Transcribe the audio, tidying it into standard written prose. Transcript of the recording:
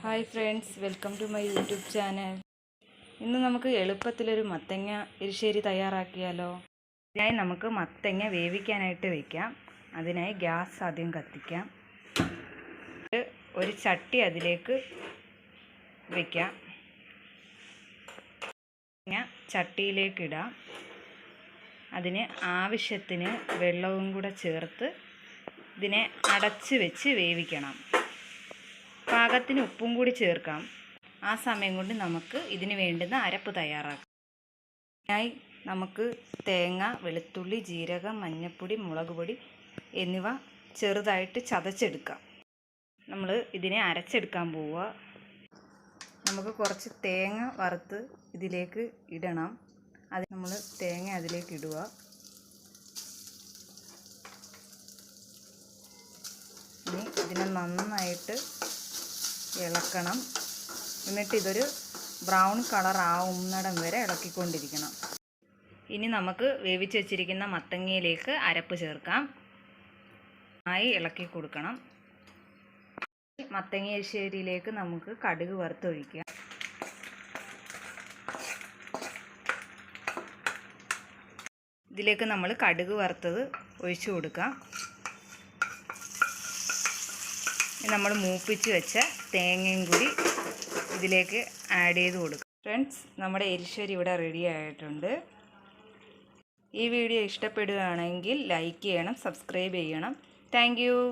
Hi friends, welcome to my YouTube channel. ഇന്ന് നമുക്ക് എളുപ്പത്തിലൊരു മത്തങ്ങ എരിശ്ശേരി തയ്യാറാക്കിയാലോ. ഇതിനായി നമുക്ക് മത്തങ്ങ വേവിക്കാനായിട്ട് വയ്ക്കാം. അതിനായി ഗ്യാസ് ആദ്യം കത്തിക്കാം. ഒരു ചട്ടി അതിലേക്ക് വയ്ക്കാം. ചട്ടിയിലേക്ക് ഇടാം. അതിന് ആവശ്യത്തിന് വെള്ളവും കൂടെ ചേർത്ത് ഇതിനെ അടച്ച് വെച്ച് വേവിക്കണം. പാകത്തിന് ഉപ്പും കൂടി ചേർക്കാം. ആ സമയം കൊണ്ട് നമുക്ക് ഇതിന് വേണ്ടുന്ന അരപ്പ് തയ്യാറാക്കാം. ഇതിനായി നമുക്ക് തേങ്ങ, വെളുത്തുള്ളി, ജീരകം, മഞ്ഞൾപ്പൊടി, മുളക് പൊടി എന്നിവ ചെറുതായിട്ട് ചതച്ചെടുക്കാം. നമ്മൾ ഇതിനെ അരച്ചെടുക്കാൻ പോവുക. നമുക്ക് കുറച്ച് തേങ്ങ വറുത്ത് ഇതിലേക്ക് ഇടണം. അത് നമ്മൾ തേങ്ങ അതിലേക്ക് ഇടുക. ഇനി ഇതിനെ നന്നായിട്ട് ഇളക്കണം. എന്നിട്ട് ഇതൊരു ബ്രൗൺ കളർ ആവുന്നിടം വരെ ഇളക്കിക്കൊണ്ടിരിക്കണം. ഇനി നമുക്ക് വേവിച്ച് വെച്ചിരിക്കുന്ന മത്തങ്ങയിലേക്ക് അരപ്പ് ചേർക്കാം. ഇളക്കി കൊടുക്കണം. മത്തങ്ങ എരിശ്ശേരിയിലേക്ക് നമുക്ക് കടുക് വറുത്തൊഴിക്കാം. ഇതിലേക്ക് നമ്മൾ കടുക് വറുത്തത് ഒഴിച്ചു കൊടുക്കാം. നമ്മൾ മൂപ്പിച്ച് വെച്ച തേങ്ങയും കൂടി ഇതിലേക്ക് ആഡ് ചെയ്ത് കൊടുക്കും. ഫ്രണ്ട്സ്, നമ്മുടെ എരിശ്ശേരി ഇവിടെ റെഡി ആയിട്ടുണ്ട്. ഈ വീഡിയോ ഇഷ്ടപ്പെടുകയാണെങ്കിൽ ലൈക്ക് ചെയ്യണം, സബ്സ്ക്രൈബ് ചെയ്യണം. Thank you.